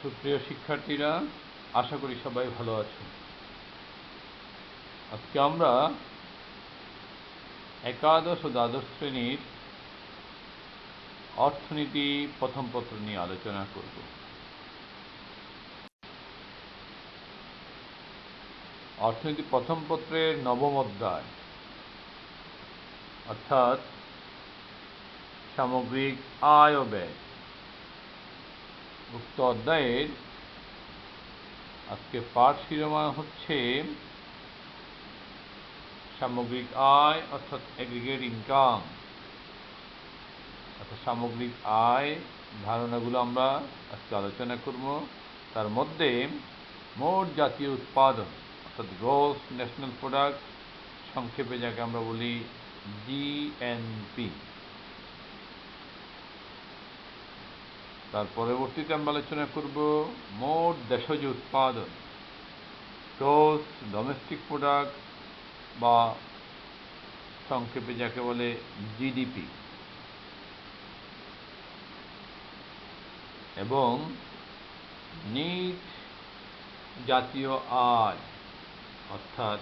সুপ্রিয় শিক্ষার্থীরা, আশা করি সবাই ভালো আছো। আজকে আমরা একাদশ ও দ্বাদশ শ্রেণীর অর্থনীতি প্রথম পত্র নিয়ে আলোচনা করব। অর্থনীতি প্রথম পত্রের নবম অধ্যায় অর্থাৎ সামগ্রিক আয় ও ব্যয়, উক্ত অধ্যায়ের আজকে পাঠ শিরোনাম হচ্ছে সামগ্রিক আয় অর্থাৎ এগ্রিগেট ইনকাম। অর্থাৎ সামগ্রিক আয় ধারণাগুলো আমরা আজকে আলোচনা করব। তার মধ্যে মোট জাতীয় উৎপাদন অর্থাৎ গ্রস ন্যাশনাল প্রোডাক্ট, সংক্ষেপে যাকে আমরা বলি জিএনপি, তার পরবর্তীতে আমরা আলোচনা করব মোট দেশজ উৎপাদন, গ্রস ডোমেস্টিক প্রোডাক্ট বা সংক্ষেপে যাকে বলে জিডিপি, এবং নিট জাতীয় আয় অর্থাৎ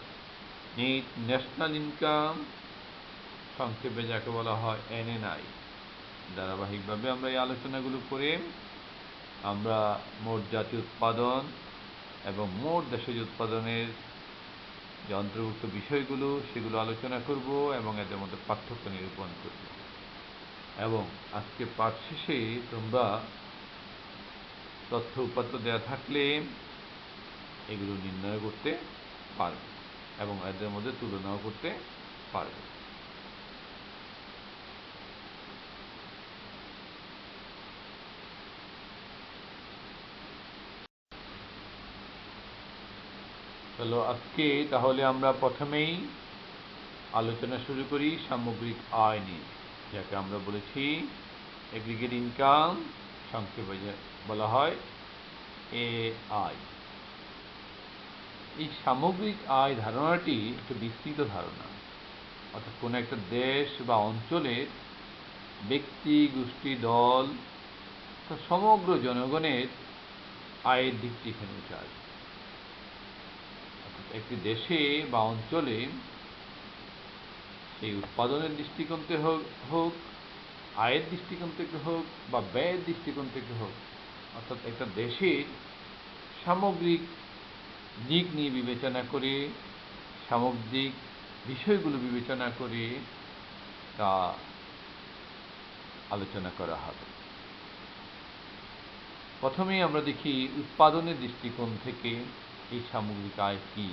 নিট ন্যাশনাল ইনকাম, সংক্ষেপে যাকে বলা হয় এনএনআই। ধারাবাহিকভাবে আমরা এই আলোচনাগুলো করে আমরা মোট জাতীয় উৎপাদন এবং মোট দেশজ উৎপাদনের যে অন্তর্ভুক্ত বিষয়গুলো সেগুলো আলোচনা করব এবং এদের মধ্যে পার্থক্য নিরূপণ করব। এবং আজকে পাঠ শেষে তোমরা তথ্য উপাত্ত দেওয়া থাকলে এগুলো নির্ণয় করতে পারবে এবং এদের মধ্যে তুলনাও করতে পারবে। চলো আজকে তাহলে আমরা প্রথমেই আলোচনা শুরু করি সামগ্রিক আয় নিয়ে, যাকে আমরা বলেছি এগ্রিগেট ইনকাম, সংক্ষেপে বলা হয় এআই। এই সামগ্রিক আয় ধারণাটি একটা বিস্তৃত ধারণা, অর্থাৎ কোনো একটা দেশ বা অঞ্চলের ব্যক্তি, গোষ্ঠী, দল, সমগ্র জনগণের আয়ের দিকটি এখানে উঠে আসে। একটি দেশে বা অঞ্চলে সেই উৎপাদনের দৃষ্টিকোণ থেকে হোক, আয়ের দৃষ্টিকোণ থেকে হোক বা ব্যয়ের দৃষ্টিকোণ থেকে হোক, অর্থাৎ একটা দেশের সামগ্রিক দিক নিয়ে বিবেচনা করে, সামগ্রিক বিষয়গুলো বিবেচনা করে তা আলোচনা করা হবে। প্রথমেই আমরা দেখি উৎপাদনের দৃষ্টিকোণ থেকে এই সামগ্রিক আয় কি।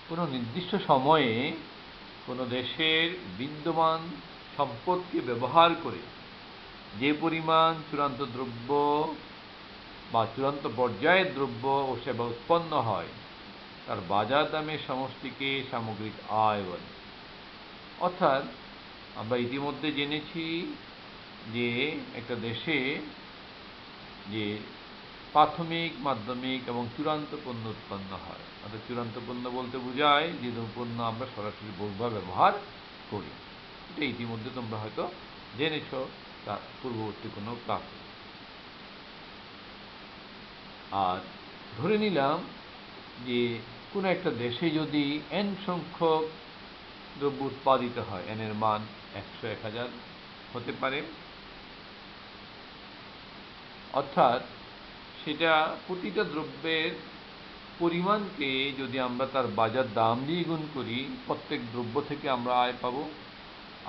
কোনো নির্দিষ্ট সময়ে কোনো দেশের বিদ্যমান সম্পদকে ব্যবহার করে যে পরিমাণ চূড়ান্ত দ্রব্য বা চূড়ান্ত পর্যায়ের দ্রব্য ও সেবা উৎপন্ন হয় তার বাজার দামের সমষ্টিকে সামগ্রিক আয় বলে। অর্থাৎ আমরা ইতিমধ্যে জেনেছি যে একটা দেশে যে প্রাথমিক, মাধ্যমিক এবং চূড়ান্ত পণ্য উৎপন্ন হয়, অর্থাৎ চূড়ান্ত পণ্য বলতে বোঝায় যে পণ্য আমরা সরাসরি বহুবার ব্যবহার করি। এটা ইতিমধ্যে তোমরা হয়তো জেনেছ তার পূর্ববর্তী কোনো ক্লাসে। আর ধরে নিলাম যে কোনো একটা দেশে যদি এন সংখ্যক দ্রব্য উৎপাদিত হয়, এনের মান 100, 1000 হতে পারে, অর্থাৎ সেটা প্রতিটা দ্রব্যের পরিমাণকে যদি আমরা তার বাজার দাম দিয়ে গুণ করি, প্রত্যেক দ্রব্য থেকে আমরা আয় পাব।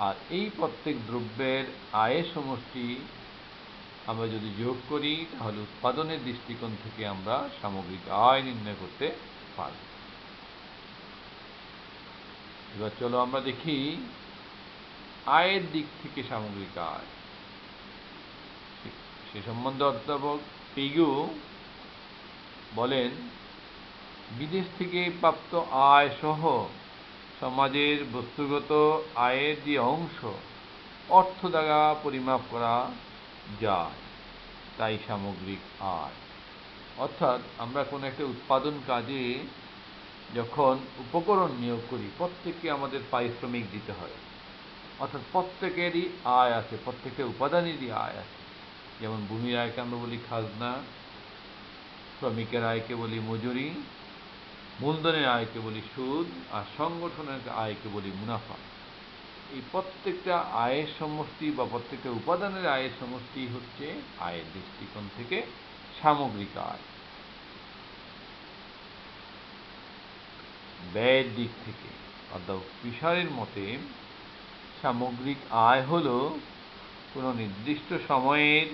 আর এই প্রত্যেক দ্রব্যের আয়ের সমষ্টি আমরা যদি যোগ করি তাহলে উৎপাদনের দৃষ্টিকোণ থেকে আমরা সামগ্রিক আয় নির্ণয় করতে পারব। এবার চলো আমরা দেখি আয়ের দিক থেকে সামগ্রিক আয়। সে সম্বন্ধে অধ্যাপক পিগু বলেন, বিদেশ থেকে প্রাপ্ত আয় সহ সমাজের বস্তুগত আয়ের যে অংশ অর্থ দ্বারা পরিমাপ করা যায় তাই সামগ্রিক আয়। অর্থাৎ আমরা কোনো একটা উৎপাদন কাজে যখন উপকরণ নিয়োগ করি, প্রত্যেককে আমাদের পারিশ্রমিক দিতে হয়, অর্থাৎ প্রত্যেকেরই আয় আছে, প্রত্যেকের উপাদানেরই আয় আছে। যেমন ভূমির আয়কে আমরা বলি খাজনা, শ্রমিকের আয়কে বলি মজুরি, মূলধনের আয়কে বলি সুদ, আর সংগঠনের আয়কে বলি মুনাফা। এই প্রত্যেকটা আয়ের সমষ্টি বা প্রত্যেকটা উপাদানের আয়ের সমষ্টি হচ্ছে আয়ের দৃষ্টিকোণ থেকে সামগ্রিক আয়। ব্যয়ের দিক থেকে অধ্যাপক ফিশারের মতে সামগ্রিক আয় হল কোনো নির্দিষ্ট সময়ের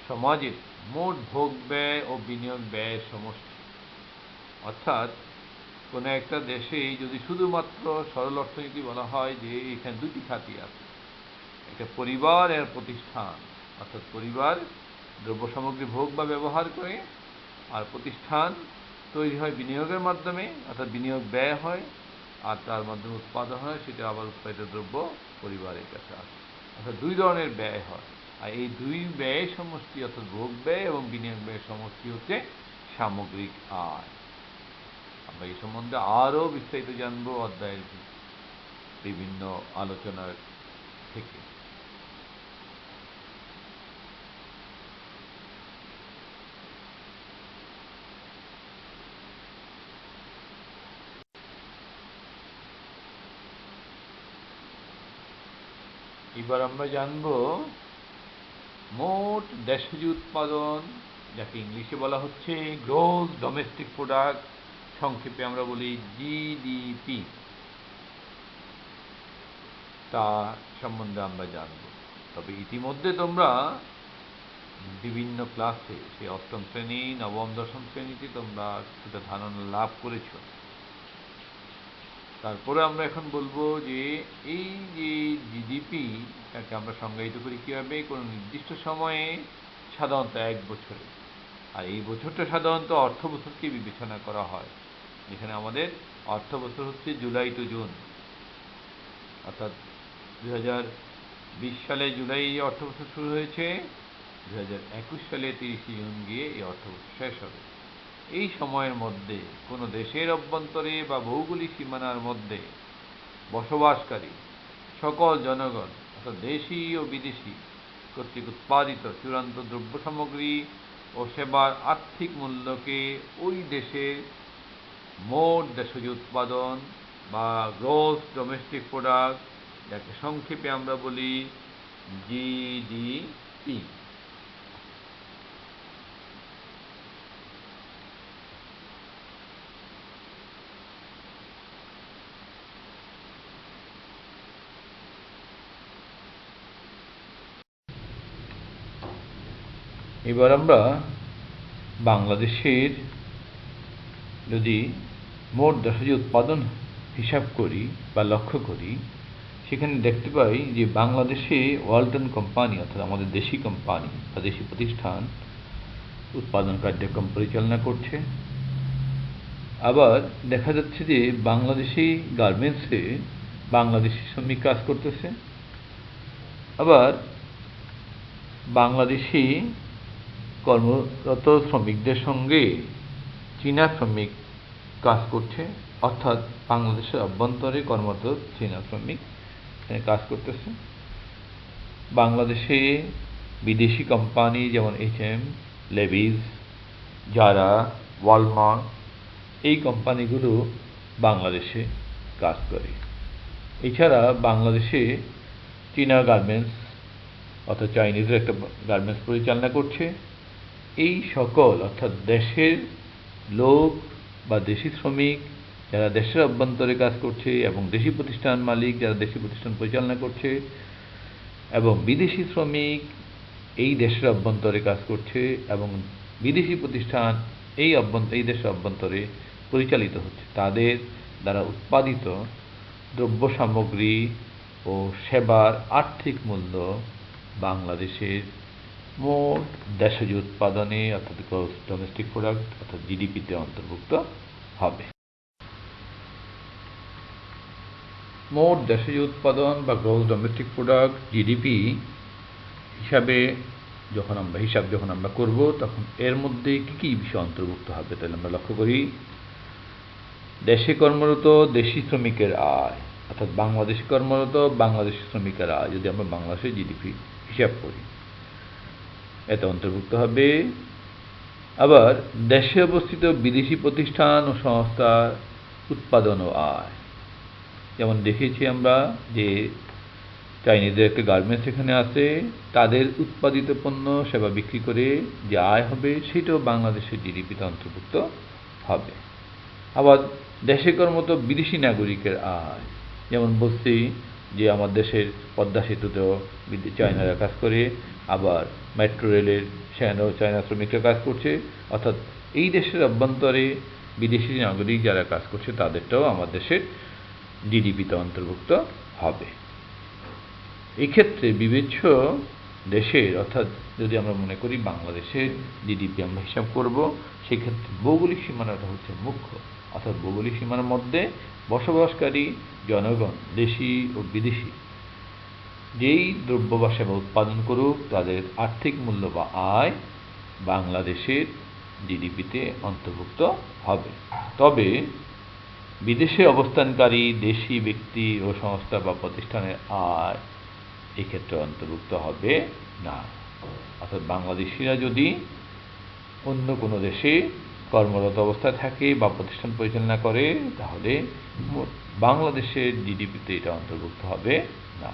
সমাজের মোট ভোগ ব্যয় ও বিনিয়োগ ব্যয়ের সমষ্টি। অর্থাৎ কোনো একটা দেশে যদি শুধুমাত্র সরল অর্থনীতি বলা হয় যে এখানে দুটি খাতই আছে, একটা পরিবার এর প্রতিষ্ঠান, অর্থাৎ পরিবার দ্রব্য সামগ্রী ভোগ বা ব্যবহার করে, আর প্রতিষ্ঠান তৈরি হয় বিনিয়োগের মাধ্যমে, অর্থাৎ বিনিয়োগ ব্যয় হয় আর তার মাধ্যমে উৎপাদন হয়, সেটা আবার উৎপাদিত দ্রব্য পরিবারের কাছে আসে। অর্থাৎ দুই ধরনের ব্যয় হয়, আর এই দুই ব্যয়ের সমষ্টি অর্থাৎ ভোগ ব্যয় এবং বিনিয়োগ ব্যয়ের সমষ্টি হচ্ছে সামগ্রিক আয়। আমরা এই সম্বন্ধে আরও বিস্তারিত জানব অধ্যায়ের বিভিন্ন আলোচনার থেকে। এবার আমরা জানব মোট দেশজ উৎপাদন, যাকে ইংলিশে বলা হচ্ছে গ্রোস ডোমেস্টিক প্রোডাক্ট, সংক্ষেপে আমরা বলি জিডিপি, তা সম্বন্ধে আমরা জানব। তবে ইতিমধ্যে তোমরা বিভিন্ন ক্লাসে, সে অষ্টম শ্রেণী, নবম, দশম শ্রেণীতে তোমরা কিছুটা ধারণা লাভ করেছ। তারপরে আমরা এখন বলবো যে এই যে জিডিপি, তাকে আমরা সংজ্ঞায়িত করি কীভাবে, কোনো নির্দিষ্ট সময়ে, সাধারণত 1 বছরে, আর এই বছরটা সাধারণত অর্থ বছরকে বিবেচনা করা হয়, যেখানে আমাদের অর্থ বছর হচ্ছে জুলাই টু জুন, অর্থাৎ 2020 সালে জুলাই অর্থ বছর শুরু হয়েছে, 2021 সালে 30 জুন গিয়ে এই অর্থ বছর শেষ হবে। এই সময়ের মধ্যে কোনো দেশের অভ্যন্তরে বা ভৌগোলিক সীমানার মধ্যে বসবাসকারী সকল জনগণ, অর্থাৎ দেশি ও বিদেশি কর্তৃক উৎপাদিত চূড়ান্ত দ্রব্য সামগ্রী ও সেবার আর্থিক মূল্যকে ওই দেশের মোট দেশজ উৎপাদন বা গ্রোস ডোমেস্টিক প্রোডাক্ট, যাকে সংক্ষেপে আমরা বলি জিডিপি। এবার আমরা বাংলাদেশের যদি মোট দেশজ উৎপাদন হিসাব করি বা লক্ষ্য করি, সেখানে দেখতে পাই যে বাংলাদেশে ওয়ালটন কোম্পানি, অর্থাৎ আমাদের দেশি কোম্পানি বা দেশি প্রতিষ্ঠান উৎপাদন কার্যক্রম পরিচালনা করছে। আবার দেখা যাচ্ছে যে বাংলাদেশি গার্মেন্টসে বাংলাদেশি শ্রমিক কাজ করতেছে, আবার বাংলাদেশি কর্মরত শ্রমিকদের সঙ্গে চীনা শ্রমিক কাজ করছে, অর্থাৎ বাংলাদেশের অভ্যন্তরে কর্মরত চীনা শ্রমিক কাজ করতেছে। বাংলাদেশে বিদেশি কোম্পানি যেমন H&M, লেভিস, জারা, ওয়ালমার্ট, এই কোম্পানিগুলো বাংলাদেশে কাজ করে। এছাড়া বাংলাদেশে চীনা গার্মেন্টস, অর্থাৎ চাইনিজের একটা গার্মেন্টস পরিচালনা করছে। এই সকল, অর্থাৎ দেশের লোক বা দেশি শ্রমিক যারা দেশের অভ্যন্তরে কাজ করছে, এবং দেশি প্রতিষ্ঠান মালিক যারা দেশি প্রতিষ্ঠান পরিচালনা করছে, এবং বিদেশি শ্রমিক এই দেশের অভ্যন্তরে কাজ করছে, এবং বিদেশি প্রতিষ্ঠান এই দেশের অভ্যন্তরে পরিচালিত হচ্ছে, তাদের দ্বারা উৎপাদিত দ্রব্য সামগ্রী ও সেবার আর্থিক মূল্য বাংলাদেশের মোট দেশজ উৎপাদনে, অর্থাৎ গ্রোস ডোমেস্টিক প্রোডাক্ট অর্থাৎ জিডিপিতে অন্তর্ভুক্ত হবে। মোট দেশজ উৎপাদন বা গ্রোস ডোমেস্টিক প্রোডাক্ট জিডিপি হিসাবে যখন আমরা করব, তখন এর মধ্যে কি কি বিষয় অন্তর্ভুক্ত হবে, তাহলে আমরা লক্ষ্য করি। দেশে কর্মরত দেশি শ্রমিকের আয়, অর্থাৎ বাংলাদেশে কর্মরত বাংলাদেশি শ্রমিকের আয়, যদি আমরা বাংলাদেশের জিডিপি হিসাব করি, এতে অন্তর্ভুক্ত হবে। আবার দেশে অবস্থিত বিদেশি প্রতিষ্ঠান ও সংস্থার উৎপাদন ও আয়, যেমন দেখেছি আমরা যে চাইনিজদের একটা গার্মেন্টস এখানে আছে, তাদের উৎপাদিত পণ্য সেবা বিক্রি করে যে আয় হবে সেটাও বাংলাদেশের জিডিপিতে অন্তর্ভুক্ত হবে। আবার দেশে কর্মরত বিদেশি নাগরিকের আয়, যেমন বলছি যে আমার দেশের পদ্মা সেতুতেও চায়নারা কাজ করে, আবার মেট্রো রেলের সেখানেও চায়না শ্রমিকরা কাজ করছে, অর্থাৎ এই দেশের অভ্যন্তরে বিদেশি নাগরিক যারা কাজ করছে তাদেরটাও আমার দেশের জিডিপিতে অন্তর্ভুক্ত হবে। এক্ষেত্রে বিবেচ্য দেশের, অর্থাৎ যদি আমরা মনে করি বাংলাদেশের জিডিপি আমরা হিসাব করব, সেক্ষেত্রে ভৌগোলিক সীমানাটা হচ্ছে মুখ্য, অর্থাৎ ভৌগোলিক সীমানার মধ্যে বসবাসকারী জনগণ দেশি ও বিদেশি যেই দ্রব্য বা সেবা উৎপাদন করুক তাদের আর্থিক মূল্য বা আয় বাংলাদেশের জিডিপিতে অন্তর্ভুক্ত হবে। তবে বিদেশে অবস্থানকারী দেশি ব্যক্তি ও সংস্থা বা প্রতিষ্ঠানের আয় এক্ষেত্রে অন্তর্ভুক্ত হবে না। অর্থাৎ বাংলাদেশিরা যদি অন্য কোনো দেশে কর্মরত অবস্থায় থাকে বা প্রতিষ্ঠান পরিচালনা করে তাহলে বাংলাদেশের জিডিপিতে এটা অন্তর্ভুক্ত হবে না।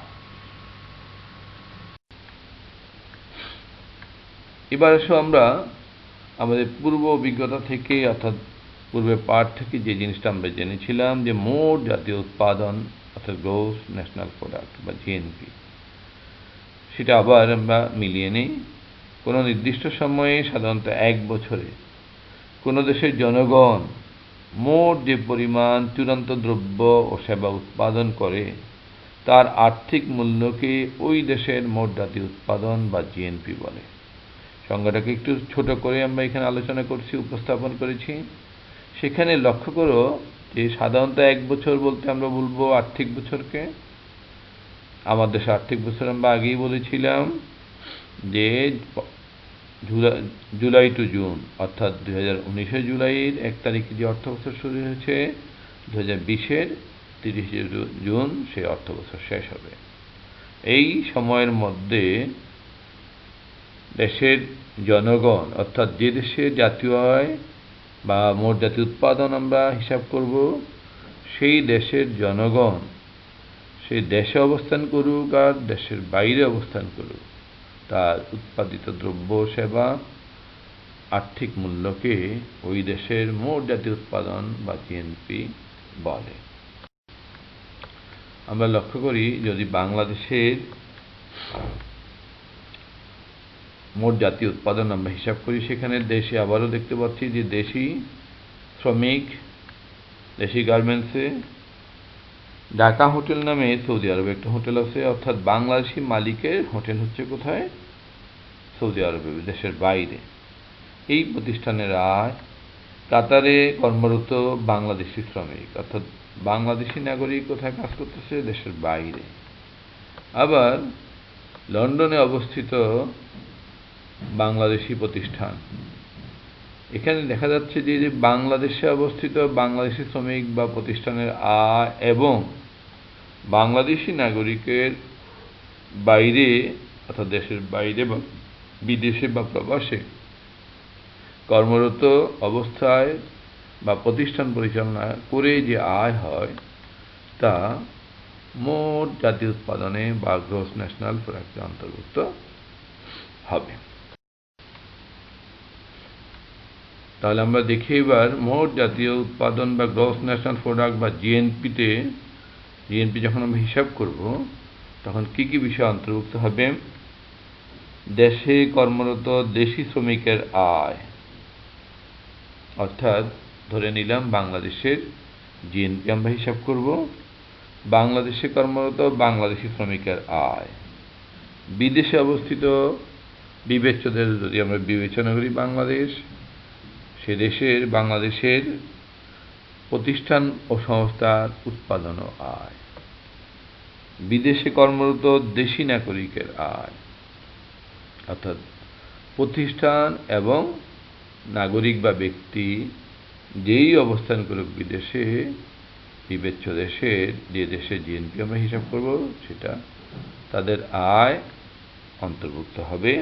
এবার এসো আমরা আমাদের পূর্ব অভিজ্ঞতা থেকে, অর্থাৎ পূর্বের পাঠ থেকে যে জিনিসটা আমরা জেনেছিলাম যে মোট জাতীয় উৎপাদন অর্থাৎ গ্রোস ন্যাশনাল প্রোডাক্ট বা জিএনপি, সেটা আবার আমরা মিলিয়ে নিই। কোনো নির্দিষ্ট সময়ে, সাধারণত 1 বছরে, কোনো দেশের জনগণ মোট যে পরিমাণ চূড়ান্ত দ্রব্য ও সেবা উৎপাদন করে তার আর্থিক মূল্যকে ওই দেশের মোট জাতীয় উৎপাদন বা জিএনপি বলে। সংজ্ঞাটাকে একটু ছোট করে আমরা এখানে আলোচনা করছি, উপস্থাপন করেছি। সেখানে লক্ষ্য করো যে সাধারণত 1 বছর বলতে আমরা বলবো আর্থিক বছরকে। আমার দেশে আর্থিক বছর আমরা আগেই বলেছিলাম যে জুলাই টু জুন, অর্থাৎ 2019 জুলাইয়ের 1 তারিখে যে অর্থ বছর শুরু হয়েছে 2020-এর 30 জুন সেই অর্থ বছর শেষ হবে। এই সময়ের মধ্যে দেশের জনগণ, অর্থাৎ যে দেশের জাতীয় আয় বা মোট জাতীয় উৎপাদন আমরা হিসাব করব, সেই দেশের জনগণ সেই দেশে অবস্থান করুক আর দেশের বাইরে অবস্থান করুক, তার উৎপাদিত দ্রব্য সেবা আর্থিক মূল্যকে ওই দেশের মোট জাতীয় উৎপাদন বা জিএনপি বলে। আমরা লক্ষ্য করি যদি বাংলাদেশের মোট জাতীয় উৎপাদন আমরা হিসাব করি, সেখানে দেশে আবারও দেখতে পাচ্ছি যে দেশি শ্রমিক, দেশি গার্মেন্টসে ঢাকা হোটেল নামে সৌদি আরবে একটা হোটেল আছে, অর্থাৎ বাংলাদেশি মালিকের হোটেল হচ্ছে কোথায়? সৌদি আরবে, দেশের বাইরে। এই প্রতিষ্ঠানের আয়, কাতারে কর্মরত বাংলাদেশি শ্রমিক, অর্থাৎ বাংলাদেশি নাগরিক কোথায় কাজ করতেছে? দেশের বাইরে। আবার লন্ডনে অবস্থিত বাংলাদেশি প্রতিষ্ঠান, এখানে দেখা যাচ্ছে যে বাংলাদেশে অবস্থিত বাংলাদেশি শ্রমিক বা প্রতিষ্ঠানের আয় এবং বাংলাদেশি নাগরিকের বাইরে, অর্থাৎ দেশের বাইরে বা বিদেশে বা প্রবাসে কর্মরত অবস্থায় বা প্রতিষ্ঠান পরিচালনা করে যে আয় হয় তা মোট জাতীয় উৎপাদনে বা গ্রোস ন্যাশনাল প্রোডাক্টে অন্তর্ভুক্ত হবে। তাহলে আমরা দেখি এবার মোট জাতীয় উৎপাদন বা গ্রোস ন্যাশনাল প্রোডাক্ট বা জিএনপি যখন আমরা হিসাব করব তখন কি কি বিষয় অন্তর্ভুক্ত হবে? দেশে কর্মরত দেশি শ্রমিকের আয়, অর্থাৎ ধরে নিলাম বাংলাদেশের জিএনপি আমরা হিসাব করব, বাংলাদেশে কর্মরত বাংলাদেশি শ্রমিকের আয়, বিদেশে অবস্থিত বিবেচ্যদের যদি আমরা বিবেচনা করি বাংলাদেশ, সে দেশের বাংলাদেশের প্রতিষ্ঠান ও সংস্থার উৎপাদন ও আয়, বিদেশে কর্মরত দেশি নাগরিকের আয়, অর্থাৎ প্রতিষ্ঠান এবং নাগরিক বা ব্যক্তি যেই অবস্থান করুক বিদেশে, বিবেচ্য দেশের যে দেশের জিএনপি আমরা হিসাব করব সেটা তাদের আয় অন্তর্ভুক্ত হবে।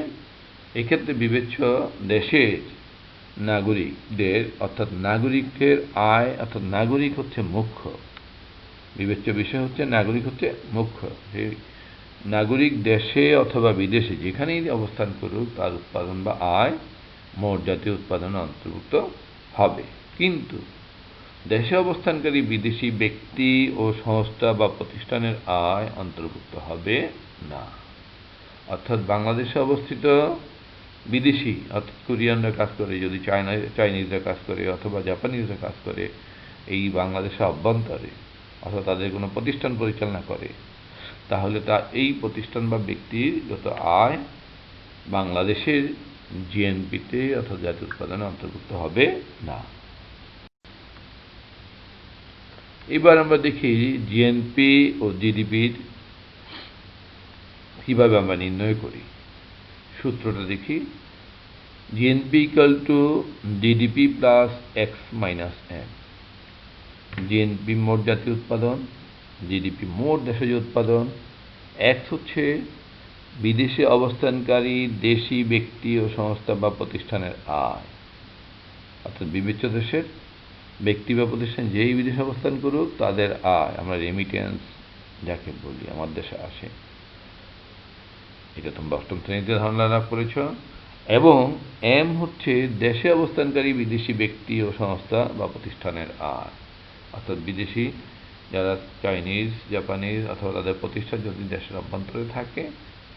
এক্ষেত্রে বিবেচ্য দেশের নাগরিকদের অর্থাৎ নাগরিকের আয় অর্থাৎ নাগরিক হচ্ছে মুখ্য, বিবেচ্য বিষয় হচ্ছে নাগরিক হচ্ছে মুখ্য। সেই নাগরিক দেশে অথবা বিদেশে যেখানেই অবস্থান করুক তার উৎপাদন বা আয় মোট জাতীয় উৎপাদনে অন্তর্ভুক্ত হবে। কিন্তু দেশে অবস্থানকারী বিদেশি ব্যক্তি ও সংস্থা বা প্রতিষ্ঠানের আয় অন্তর্ভুক্ত হবে না। অর্থাৎ বাংলাদেশে অবস্থিত বিদেশি অর্থাৎ কোরিয়ানরা কাজ করে, যদি চাইনিজরা কাজ করে অথবা জাপানিজরা কাজ করে এই বাংলাদেশের অভ্যন্তরে অথবা তাদের কোনো প্রতিষ্ঠান পরিচালনা করে, তাহলে তা এই প্রতিষ্ঠান বা ব্যক্তির যত আয় বাংলাদেশের জিএনপিতে অর্থাৎ জাতীয় উৎপাদনে অন্তর্ভুক্ত হবে না। এবার আমরা দেখি জিএনপি ও জিডিপির কিভাবে আমরা নির্ণয় করি। সূত্রটা দেখি, GNP equal to GDP plus X minus M. GNP মোট জাতীয় উৎপাদন, জিডিপি মোট দেশজ উৎপাদন, এক্স হচ্ছে বিদেশে অবস্থানকারী দেশি ব্যক্তি ও সংস্থা বা প্রতিষ্ঠানের আয়, অর্থাৎ বিবেচ্য দেশের ব্যক্তি বা প্রতিষ্ঠান যেই বিদেশে অবস্থান করুক তাদের আয়, আমরা রেমিটেন্স যাকে বলি আমার দেশে আসে, এটা তোমরা অষ্টম শ্রেণীতে ধারণা লাভ করেছ। এবং এম হচ্ছে দেশে অবস্থানকারী বিদেশি ব্যক্তি ও সংস্থা বা প্রতিষ্ঠানের আয়, অর্থাৎ বিদেশি যারা চাইনিজ জাপানিজ অথবা তাদের প্রতিষ্ঠান যদি দেশের অভ্যন্তরে থাকে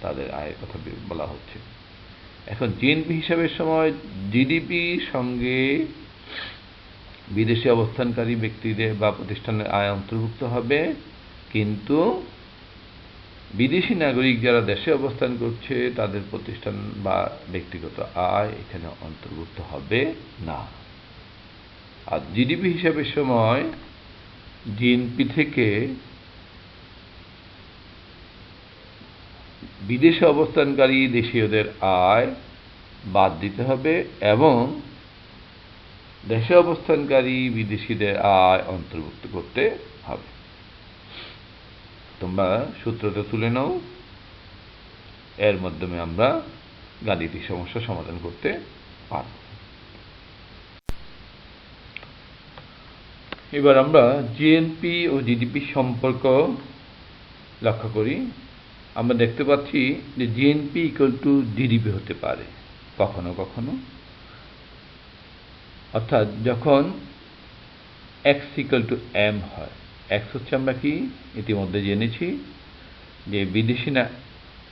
তাদের আয়ের কথা বলা হচ্ছে। এখন জিএনপি হিসাবের সময় জিডিপির সঙ্গে বিদেশে অবস্থানকারী ব্যক্তিদের বা প্রতিষ্ঠানের আয় অন্তর্ভুক্ত হবে, কিন্তু বিদেশি নাগরিক যারা দেশে অবস্থান করছে তাদের প্রতিষ্ঠান বা ব্যক্তিগত আয় এখানে অন্তর্ভুক্ত হবে না। আর জিডিপি হিসাবের সময় জিএনপি থেকে বিদেশে অবস্থানকারী দেশীয়দের আয় বাদ দিতে হবে এবং দেশে অবস্থানকারী বিদেশিদের আয় অন্তর্ভুক্ত করতে হবে। তোমরা সূত্রটা তুলে নাও, এর মাধ্যমে আমরা গাণিতিক সমস্যা সমাধান করতে পারব। এবার আমরা জিএনপি ও জিডিপি সম্পর্ক লক্ষ্য করি। আমরা দেখতে পাচ্ছি যে জিএনপি ইকুয়াল টু জিডিপি হতে পারে কখনো কখনো, অর্থাৎ যখন এক্স ইকুয়াল টু এম হয়। এক্স হচ্ছে আমরা কি ইতিমধ্যে জেনেছি যে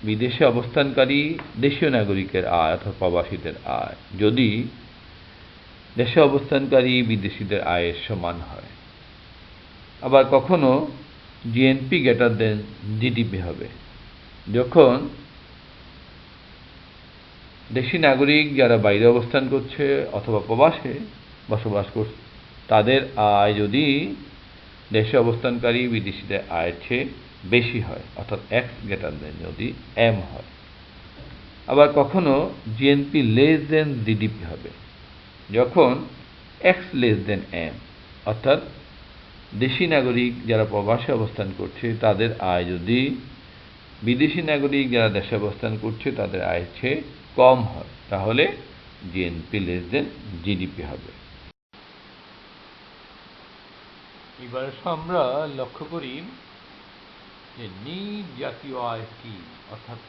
বিদেশে অবস্থানকারী দেশীয় নাগরিকের আয় অথবা প্রবাসীদের আয় যদি দেশে অবস্থানকারী বিদেশিদের আয়ের সমান হয়। আবার কখনো জিএনপি গ্রেটার দেন জিডিপি হবে যখন দেশি নাগরিক যারা বাইরে অবস্থান করছে অথবা প্রবাসে বসবাস করছে তাদের আয় যদি দেশে অবস্থানকারী বিদেশিদের আয়ের চেয়ে বেশি হয়, অর্থাৎ এক্স গ্রেটার দেন যদি এম হয়। আবার কখনো জিএনপি লেস দেন জিডিপি হবে যখন এক্স লেস দেন এম, অর্থাৎ দেশি নাগরিক যারা প্রবাসে অবস্থান করছে তাদের আয় যদি বিদেশি নাগরিক যারা দেশে অবস্থান করছে তাদের আয়ের চেয়ে কম হয়, তাহলে জিএনপি লেস দেন জিডিপি হবে। এবার আমরা লক্ষ্য করি যে নিট জাতীয় আয় কি, অর্থাৎ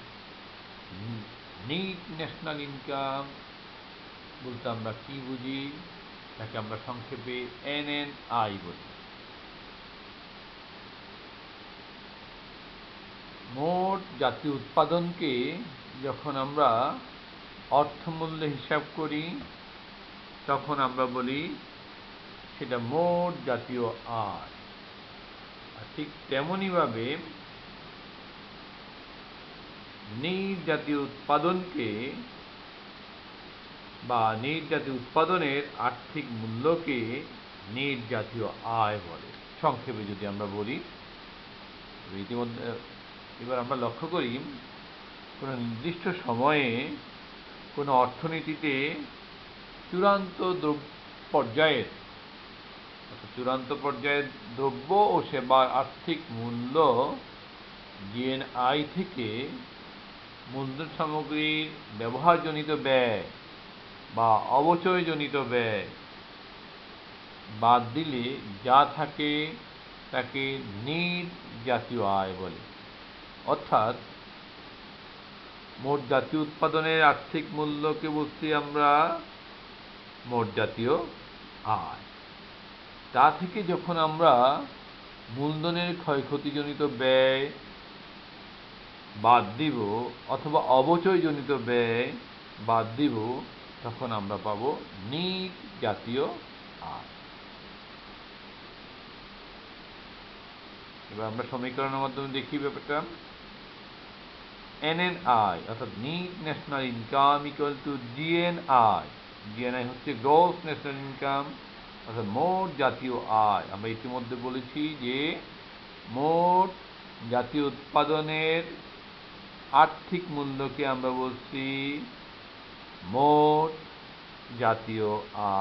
নিট ন্যাশনাল ইনকাম বলতে আমরা কি বুঝি, তাকে আমরা সংক্ষেপে এনএনআই বলি। মোট জাতীয় উৎপাদনকে যখন আমরা অর্থমূল্যে হিসাব করি তখন আমরা বলি সেটা মোট জাতীয় আয়। আর ঠিক তেমনইভাবে নিট জাতীয় উৎপাদনকে বা নিট জাতীয় উৎপাদনের আর্থিক মূল্যকে নিট জাতীয় আয় বলে, সংক্ষেপে যদি আমরা বলি। ইতিমধ্যে এবার আমরা লক্ষ্য করি কোনো নির্দিষ্ট সময়ে কোনো অর্থনীতিতে চূড়ান্ত পর্যায়ের দ্রব্য ও সেবার আর্থিক মূল্য জিএনআই থেকে মূলধন সামগ্রীর ব্যবহারজনিত ব্যয় বা অবচয়জনিত ব্যয় বাদ দিলে যা থাকে তাকে নিট জাতীয় আয় বলে। অর্থাৎ মোট জাতীয় উৎপাদনের আর্থিক মূল্যকে বলছি আমরা মোট জাতীয় আয়। তা থেকে যখন আমরা মূলধনের ক্ষয়ক্ষতিজনিত ব্যয় বাদ দিব অথবা অবচয়জনিত ব্যয় বাদ দিব, তখন আমরা পাব নিট জাতীয় আয়। এবার আমরা সমীকরণের মাধ্যমে দেখি ব্যাপারটা। NNI অর্থাৎ net national income equal to GNI। GNI হচ্ছে গ্রস ন্যাশনাল ইনকাম অর্থাৎ মোট জাতীয় আয়। আমরা ইতিমধ্যে বলেছি যে মোট জাতীয় উৎপাদনের আর্থিক মূল্যকে আমরা বলছি মোট জাতীয়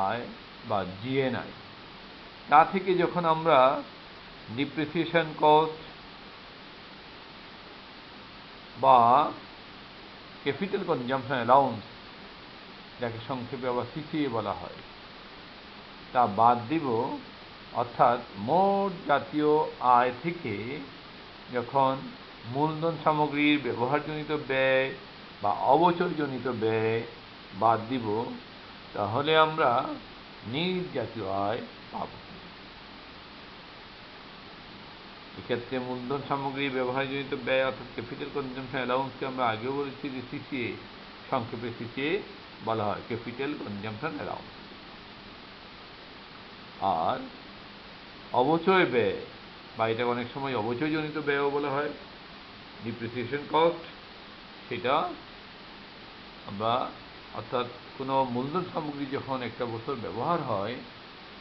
আয় বা GNI। তা থেকে যখন আমরা ডিপ্রিসিয়েশন কস্ট বা ক্যাপিটাল কনজাম্পশন অ্যালাউন্স, যাকে সংক্ষেপে আবার CCA বলা হয়, তা বাদ দিব, অর্থাৎ মোট জাতীয় আয় থেকে যখন মূলধন সামগ্রীর ব্যবহারজনিত ব্যয় বা অবচয়জনিত ব্যয় বাদ দিব, তাহলে আমরা নিট জাতীয় আয় পাব। এক্ষেত্রে মূলধন সামগ্রীর ব্যবহারজনিত ব্যয় অর্থাৎ ক্যাপিটাল কনজাম্পশন অ্যালাউন্সকে আমরা আগেও বলেছি যে CCA, সংক্ষেপে CCA বলা হয়, ক্যাপিটাল কনজাম্পশন অ্যালাউন্স। আর অবচয় ব্যয় বা এটা অনেক সময় অবচয়জনিত ব্যয়ও বলা হয়, ডিপ্রিসিয়েশন কস্ট, সেটা আমরা অর্থাৎ কোনো মূলধন সামগ্রী যখন একটা বছর ব্যবহার হয়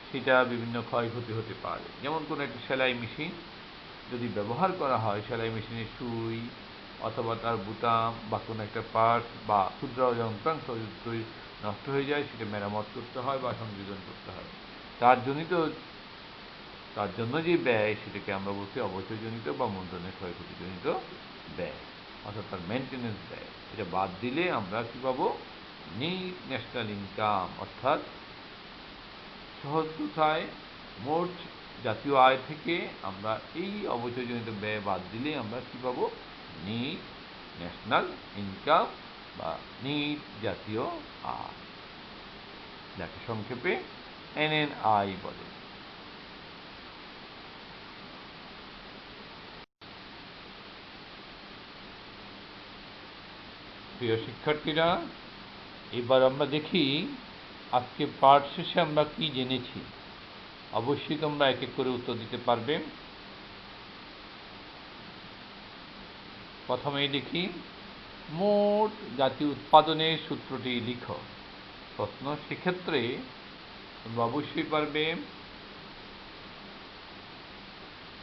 সেটা বিভিন্ন ক্ষয়ক্ষতি হতে পারে। যেমন কোনো একটা সেলাই মেশিন যদি ব্যবহার করা হয়, সেলাই মেশিনের সুই অথবা তার বুতাম বা কোনো একটা পার্ট বা ক্ষুদ্র যন্ত্রাংশ যদি নষ্ট হয়ে যায়, সেটা মেরামত করতে হয় বা সংযোজন করতে হয়। তার জন্য যে ব্যয়, সেটাকে আমরা বলছি অবচয়জনিত বা মূলধনের ক্ষয়ক্ষতিজনিত ব্যয় অর্থাৎ তার মেনটেন্যান্স ব্যয়। এটা বাদ দিলে আমরা কি পাবো? Net national income. অর্থাৎ সহজ কথায় মোট জাতীয় আয় থেকে আমরা এই অবচয়জনিত ব্যয় বাদ দিলে আমরা কি পাবো? নিট ন্যাশনাল ইনকাম বা নিট জাতীয় আয়, যাকে সংক্ষেপে NNI বলে। প্রিয় শিক্ষার্থীরা, এবার আমরা দেখি আজকে পাঠ শেষে আমরা কি জেনেছি। অবশ্যই তোমরা এক এক করে উত্তর দিতে পারবে। প্রথমেই দেখি, মোট জাতীয় উৎপাদনের সূত্রটি লিখো। প্রশ্ন, সেক্ষেত্রে তোমরা অবশ্যই পারবে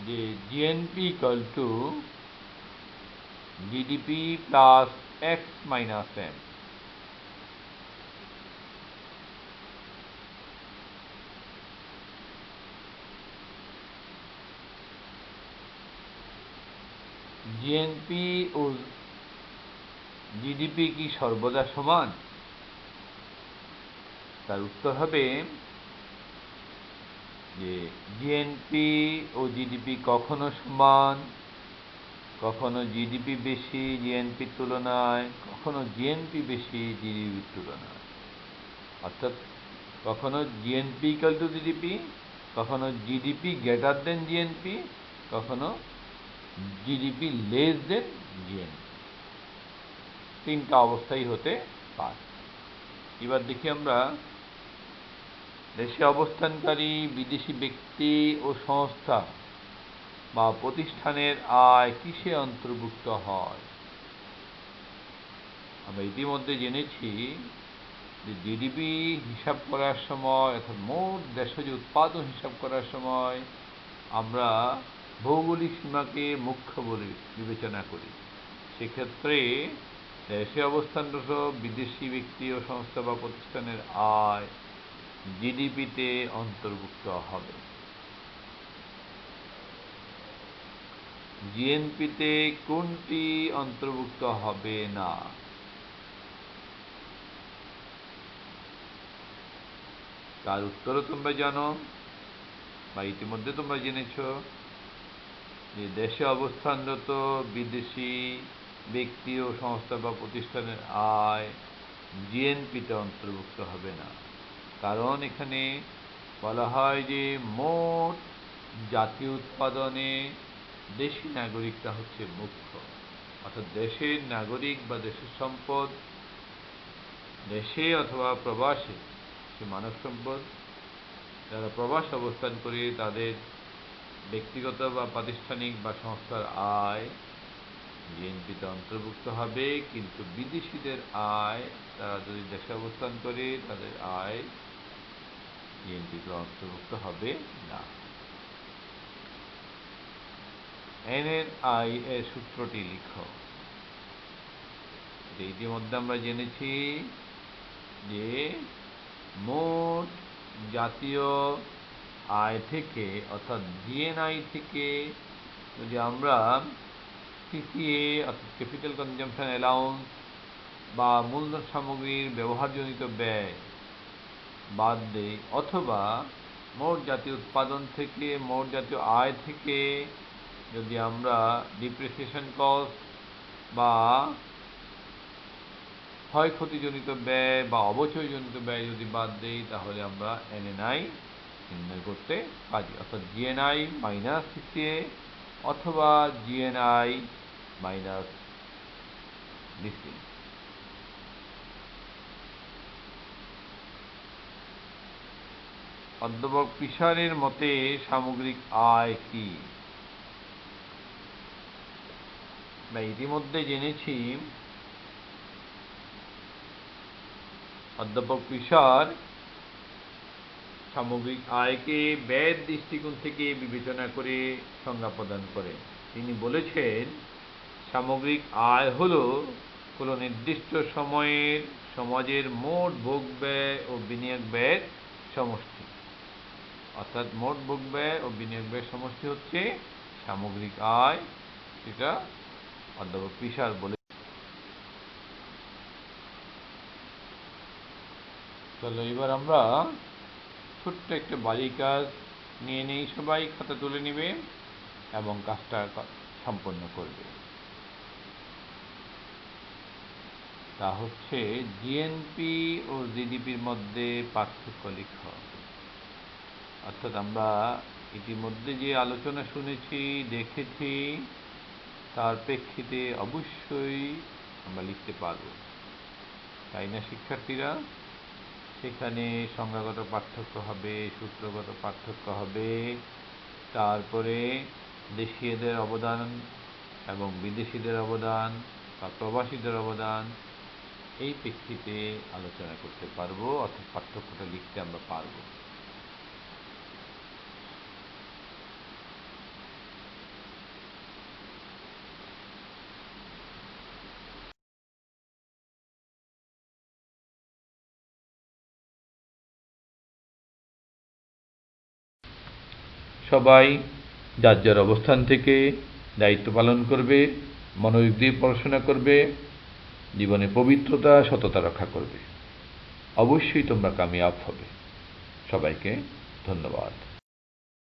যে GNP equal to GDP plus X minus M। GNP ও জিডিপি কি সর্বদা সমান? তার উত্তর হবে যে জিএনপি ও জিডিপি কখনো সমান, কখনো জিডিপি বেশি জিএনপির তুলনায়, কখনো জিএনপি বেশি জিডিপির তুলনায়। অর্থাৎ কখনো জিএনপি ইকুয়াল টু জিডিপি, কখনো জিডিপি গ্রেটার দেন জিএনপি, কখনো জিডিপি লেস দেন জিএনপি। তিনটা অবস্থাই হতে পারে। এবার দেখি আমরা, দেশে অবস্থানকারী বিদেশি ব্যক্তি ও সংস্থা বা প্রতিষ্ঠানের আয় কিসে অন্তর্ভুক্ত হয়? আমরা ইতিমধ্যে জেনেছি যে জিডিপি হিসাব করার সময় অর্থাৎ মোট দেশজ উৎপাদন হিসাব করার সময় আমরা ভৌগোলিক সীমাকে মুখ্য বলে বিবেচনা করি। সেক্ষেত্রে দেশে অবস্থানরত বিদেশি ব্যক্তি ও সংস্থা বা প্রতিষ্ঠানের আয় জিডিপিতে অন্তর্ভুক্ত হবে। জিএনপিতে কোনটি অন্তর্ভুক্ত হবে না? তার উত্তরও তোমরা জানো বা ইতিমধ্যে তোমরা জেনেছ যে দেশে অবস্থানরত বিদেশি ব্যক্তি ও সংস্থা বা প্রতিষ্ঠানের আয় জিএনপিতে অন্তর্ভুক্ত হবে না। কারণ এখানে বলা হয় যে মোট জাতীয় উৎপাদনে দেশি নাগরিকটা হচ্ছে মুখ্য, অর্থাৎ দেশের নাগরিক বা দেশের সম্পদ দেশে অথবা প্রবাসে, সে মানব সম্পদ যারা প্রবাস অবস্থান করে তাদের ব্যক্তিগত বা প্রাতিষ্ঠানিক বা সংস্থার আয় জিএনপিতে অন্তর্ভুক্ত হবে, কিন্তু বিদেশিদের আয়, তারা যদি দেশে অবস্থান করে তাদের আয় জিএনপিতে অন্তর্ভুক্ত হবে না। এনএনআই এর সূত্রটি লিখো। ইতিমধ্যে আমরা জেনেছি যে মোট জাতীয় আয় থেকে অর্থাৎ জিএনআই থেকে যদি আমরা সিসিএ অর্থাৎ ক্যাপিটাল কনজাম্পশন অ্যালাউন্স বা মূলধন সামগ্রীর ব্যবহারজনিত ব্যয় বাদ দেই, অথবা মোট জাতীয় উৎপাদন থেকে মোট জাতীয় আয় থেকে যদি আমরা ডিপ্রিসিয়েশন কস্ট বা ক্ষয়ক্ষতিজনিত ব্যয় বা অবচয়জনিত ব্যয় যদি বাদ দেই, তাহলে আমরা এনএনআই নির্ণয় করতে পারি, অর্থাৎ জিএনআই মাইনাস সিসিএ অথবা জিএনআই মাইনাস ডিসি। অধ্যাপক পিসারের মতে সামগ্রিক আয় কি? ইতিমধ্যে জেনেছি অধ্যাপক পিসার সামগ্রিক আয়কে ব্যয়ের দৃষ্টিকোণ থেকে বিবেচনা করে সংজ্ঞা প্রদান করেন। তিনি বলেছেন, সামগ্রিক আয় হল কোনো নির্দিষ্ট সময়ের সমাজের মোট ভোগ ব্যয় ও বিনিয়োগ ব্যয়ের সমষ্টি, অর্থাৎ মোট ভোগ ব্যয় ও বিনিয়োগ ব্যয়ের সমষ্টি হচ্ছে সামগ্রিক আয়, এটা অধ্যাপক পিসার বলে। চলো এবার আমরা ছোট্ট একটা বাড়ি কাজ নিয়ে নেই, সবাই খাতা তুলে নেবে এবং কাজটা সম্পন্ন করবে। তা হচ্ছে জিএনপি ও জিডিপির মধ্যে পার্থক্য লিখ। অর্থাৎ আমরা ইতিমধ্যে যে আলোচনা শুনেছি দেখেছি তার প্রেক্ষিতে অবশ্যই আমরা লিখতে পারব, তাই না শিক্ষার্থীরা? সেখানে সংজ্ঞাগত পার্থক্য হবে, সূত্রগত পার্থক্য হবে, তারপরে দেশীয়দের অবদান এবং বিদেশিদের অবদান বা প্রবাসীদের অবদান, এই প্রেক্ষিতে আলোচনা করতে পারবো, অর্থাৎ পার্থক্যটা লিখতে আমরা পারব। সবাই যার যার অবস্থান থেকে দায়িত্ব পালন করবে, মনোযোগ দিয়ে পড়াশোনা করবে, জীবনে পবিত্রতা সততা রক্ষা করবে। অবশ্যই তোমরা কামিয়াব হবে। সবাইকে ধন্যবাদ।